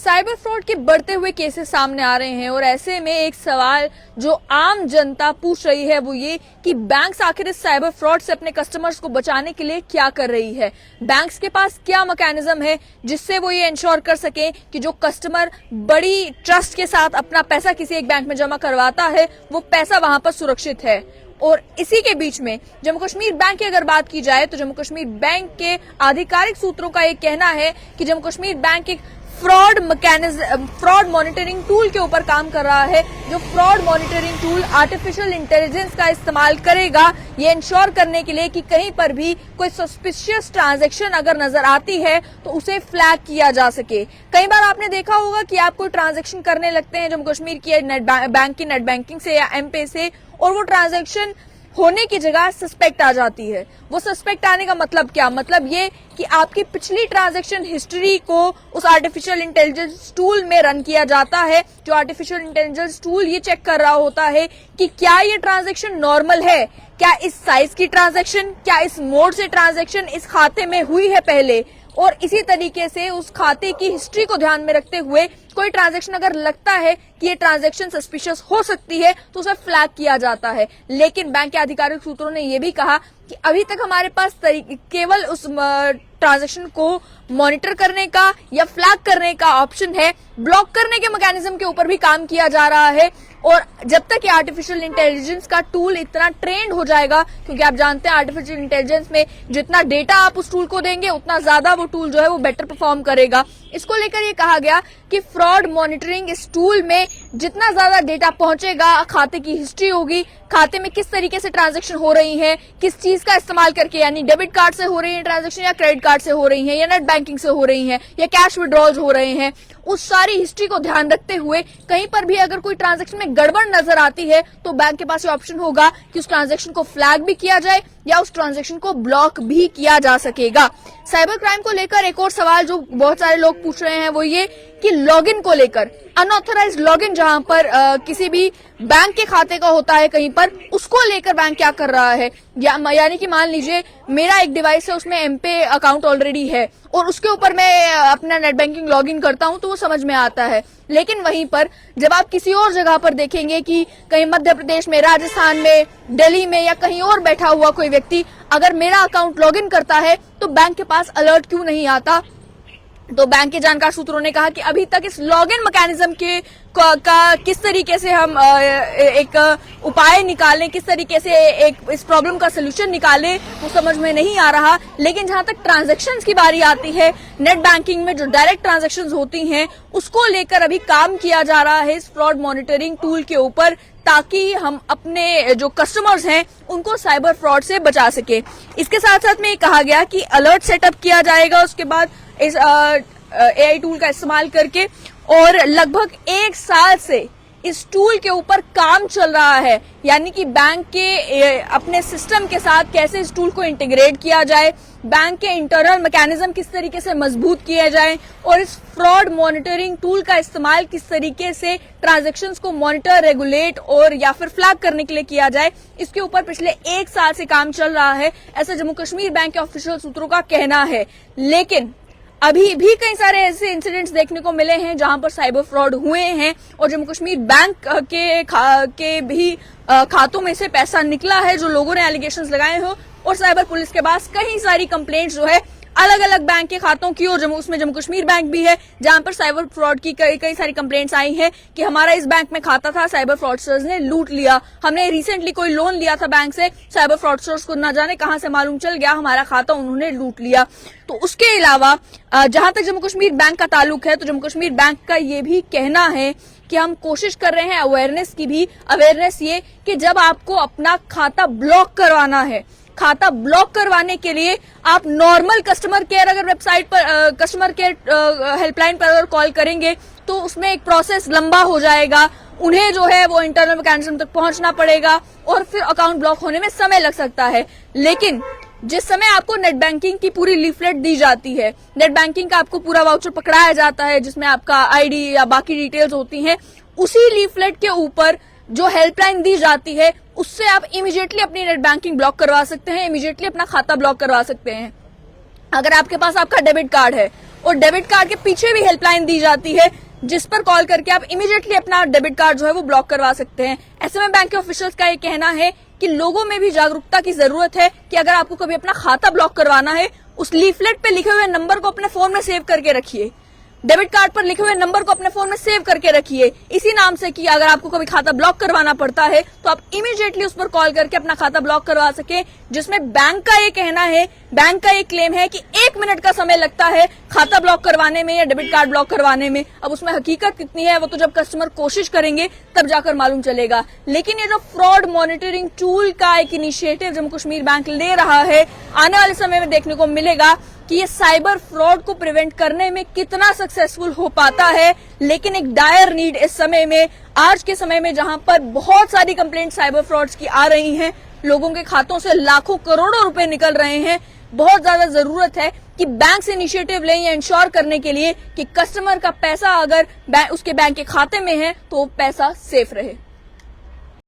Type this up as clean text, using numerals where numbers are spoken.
Cyber fraud के बढ़ते हुए केसेस सामने आ रहे हैं और ऐसे में एक सवाल जो आम जनता पूछ रही है वो ये कि बैंक्स आखिर इस साइबर फ्रॉड से अपने कस्टमर्स को बचाने के लिए क्या कर रही है। बैंक्स के पास क्या मैकेनिज्म है जिससे वो ये इंश्योर कर सके कि जो कस्टमर बड़ी ट्रस्ट के साथ अपना पैसा किसी एक बैंक में जमा करवाता है वो पैसा वहां पर सुरक्षित है। और इसी के बीच में जम्मू कश्मीर बैंक की अगर बात की जाए तो जम्मू कश्मीर बैंक के आधिकारिक सूत्रों का ये कहना है कि जम्मू कश्मीर बैंक एक फ्रॉड मॉनिटरिंग टूल के ऊपर काम कर रहा है। जो fraud monitoring tool artificial intelligence का इस्तेमाल करेगा ये इंश्योर करने के लिए कि कहीं पर भी कोई सस्पिशियस ट्रांजैक्शन अगर नजर आती है तो उसे फ्लैग किया जा सके। कई बार आपने देखा होगा कि आप कोई ट्रांजैक्शन करने लगते हैं जम्मू कश्मीर की बैंक की नेट बैंकिंग से या एम-पे से और वो ट्रांजैक्शन होने की जगह सस्पेक्ट आ जाती है। वो सस्पेक्ट आने का मतलब क्या? मतलब ये कि आपकी पिछली ट्रांजैक्शन हिस्ट्री को उस आर्टिफिशियल इंटेलिजेंस टूल में रन किया जाता है। जो आर्टिफिशियल इंटेलिजेंस टूल ये चेक कर रहा होता है कि क्या ये ट्रांजैक्शन नॉर्मल है, क्या इस साइज की ट्रांजैक्शन, क्या इस मोड से ट्रांजैक्शन इस खाते में हुई है पहले, और इसी तरीके से उस खाते की हिस्ट्री को ध्यान में रखते हुए कोई ट्रांजैक्शन अगर लगता है कि ये ट्रांजैक्शन सस्पिशियस हो सकती है तो उसे फ्लैग किया जाता है। लेकिन बैंक के आधिकारिक सूत्रों ने यह भी कहा कि अभी तक हमारे पास केवल उस ट्रांजैक्शन को मॉनिटर करने का या फ्लैग करने का ऑप्शन है। ब्लॉक करने के मैकेनिज्म के ऊपर भी काम किया जा रहा है और जब तक ये आर्टिफिशियल इंटेलिजेंस का टूल इतना ट्रेंड हो जाएगा, क्योंकि आप जानते हैं आर्टिफिशियल इंटेलिजेंस में जितना डेटा आप उस टूल को देंगे उतना ज्यादा वो टूल जो है वो बेटर परफॉर्म करेगा। इसको लेकर ये कहा गया कि फ्रॉड मॉनिटरिंग इस टूल में जितना ज्यादा डेटा पहुंचेगा, खाते की हिस्ट्री होगी, खाते में किस तरीके से ट्रांजैक्शन हो रही है, किस चीज का इस्तेमाल करके, यानी डेबिट कार्ड से हो रही है ट्रांजैक्शन या क्रेडिट कार्ड से हो रही है या नेट बैंकिंग से हो रही है या कैश विड्रॉल्स हो रहे हैं, उस सारी हिस्ट्री को ध्यान रखते हुए कहीं पर भी अगर कोई ट्रांजैक्शन में गड़बड़ नजर आती है तो बैंक के पास ये ऑप्शन होगा कि उस ट्रांजैक्शन को फ्लैग भी किया जाए या उस ट्रांजैक्शन को ब्लॉक भी किया जा सकेगा। साइबर क्राइम को लेकर एक और सवाल जो बहुत सारे लोग पूछ रहे हैं वो ये कि लॉगिन को लेकर, अनऑथराइज्ड लॉगिन जहां पर किसी भी बैंक के खाते का होता है कहीं पर, उसको लेकर बैंक क्या कर रहा है। यानी कि मान लीजिए मेरा एक डिवाइस है उसमें एम-पे अकाउंट ऑलरेडी है और उसके ऊपर मैं अपना नेट बैंकिंग लॉगिन करता हूं तो वो समझ में आता है। लेकिन वहीं पर जब आप किसी और जगह पर देखेंगे कि कहीं मध्य प्रदेश में, राजस्थान में, दिल्ली में या कहीं और बैठा हुआ कोई व्यक्ति अगर मेरा अकाउंट लॉगिन करता है तो बैंक के पास अलर्ट क्यों नहीं आता। तो बैंक के जानकार सूत्रों ने कहा कि अभी तक इस लॉगिन मैकेनिज्म के का किस तरीके से हम एक उपाय निकालें, किस तरीके से एक इस प्रॉब्लम का सोल्यूशन निकालें वो समझ में नहीं आ रहा। लेकिन जहां तक ट्रांजैक्शंस की बारी आती है, नेट बैंकिंग में जो डायरेक्ट ट्रांजैक्शंस होती हैं उसको लेकर अभी काम किया जा रहा है इस फ्रॉड मॉनिटरिंग टूल के ऊपर, ताकि हम अपने जो कस्टमर्स हैं उनको साइबर फ्रॉड से बचा सके। इसके साथ साथ में ये कहा गया कि अलर्ट सेटअप किया जाएगा उसके बाद इस एआई टूल का इस्तेमाल करके, और लगभग 1 साल से इस टूल के ऊपर काम चल रहा है। यानी कि बैंक के अपने सिस्टम के साथ कैसे इस टूल को इंटीग्रेट किया जाए, बैंक के इंटरनल मैकेनिज्म किस तरीके से मजबूत किए जाए और इस फ्रॉड मॉनिटरिंग टूल का इस्तेमाल किस तरीके से ट्रांजैक्शंस को मॉनिटर, रेगुलेट और या फिर फ्लैग करने के लिए किया जाए, इसके ऊपर पिछले 1 साल से काम चल रहा है, ऐसा जम्मू कश्मीर बैंक के ऑफिशियल सूत्रों का कहना है। लेकिन अभी भी कई सारे ऐसे इंसिडेंट्स देखने को मिले हैं जहां पर साइबर फ्रॉड हुए हैं और जम्मू कश्मीर बैंक के भी खातों में से पैसा निकला है जो लोगों ने एलिगेशंस लगाए हो, और साइबर पुलिस के पास कई सारी कंप्लेंट्स जो है अलग अलग बैंक के खातों की, और उसमें जम्मू कश्मीर बैंक भी है जहां पर साइबर फ्रॉड की कई सारी कंप्लेंट्स आई हैं कि हमारा इस बैंक में खाता था, साइबर फ्रॉडस्टर्स ने लूट लिया, हमने रिसेंटली कोई लोन लिया था बैंक से, साइबर फ्रॉडस्टर्स को ना जाने कहां से मालूम चल गया हमारा खाता उन्होंने लूट लिया। तो उसके अलावा जहां तक जम्मू कश्मीर बैंक का ताल्लुक है तो जम्मू कश्मीर बैंक का ये भी कहना है कि हम कोशिश कर रहे हैं अवेयरनेस की भी। अवेयरनेस ये कि जब आपको अपना खाता ब्लॉक करवाना है, खाता ब्लॉक करवाने के लिए आप नॉर्मल कस्टमर केयर अगर वेबसाइट पर कस्टमर केयर हेल्पलाइन पर अगर कॉल करेंगे तो उसमें एक प्रोसेस लंबा हो जाएगा, उन्हें जो है वो इंटरनल मैकेनिज्म तक पहुंचना पड़ेगा और फिर अकाउंट ब्लॉक होने में समय लग सकता है। लेकिन जिस समय आपको नेट बैंकिंग की पूरी लीफलेट दी जाती है, नेट बैंकिंग का आपको पूरा वाउचर पकड़ाया जाता है जिसमें आपका आईडी या बाकी डिटेल्स होती हैं, उसी लीफलेट के ऊपर जो हेल्पलाइन दी जाती है उससे आप इमीडिएटली अपनी नेट बैंकिंग ब्लॉक करवा सकते हैं, इमीडिएटली अपना खाता ब्लॉक करवा सकते हैं। अगर आपके पास आपका डेबिट कार्ड है और डेबिट कार्ड के पीछे भी हेल्पलाइन दी जाती है, जिस पर कॉल करके आप इमीडिएटली अपना डेबिट कार्ड जो है वो ब्लॉक करवा सकते हैं। ऐसे में बैंक के ऑफिशियल्स का ये कहना है कि लोगों में भी जागरूकता की जरूरत है कि अगर आपको कभी अपना खाता ब्लॉक करवाना है, उस लीफलेट पे लिखे हुए नंबर को अपने फोन में सेव करके रखिए, डेबिट कार्ड पर लिखे हुए नंबर को अपने फोन में सेव करके रखिए, इसी नाम से कि अगर आपको कभी खाता ब्लॉक करवाना पड़ता है तो आप इमीडिएटली उस पर कॉल करके अपना खाता ब्लॉक करवा सके। जिसमें बैंक का ये कहना है, बैंक का ये क्लेम है कि 1 मिनट का समय लगता है खाता ब्लॉक करवाने में या डेबिट कार्ड ब्लॉक करवाने में। अब उसमें हकीकत कितनी है वो तो जब कस्टमर कोशिश करेंगे तब जाकर मालूम चलेगा। लेकिन ये जो फ्रॉड मॉनिटरिंग टूल का एक इनिशिएटिव जम्मू कश्मीर बैंक ले रहा है, आने वाले समय में देखने को मिलेगा कि ये साइबर फ्रॉड को प्रिवेंट करने में कितना सक्सेसफुल हो पाता है। लेकिन एक डायर नीड इस समय में, आज के समय में जहां पर बहुत सारी कंप्लेंट साइबर फ्रॉड्स की आ रही हैं, लोगों के खातों से लाखों करोड़ों रुपए निकल रहे हैं, बहुत ज्यादा जरूरत है कि बैंक से इनिशिएटिव लें या इंश्योर करने के लिए कि कस्टमर का पैसा अगर उसके बैंक के खाते में है तो वो पैसा सेफ रहे।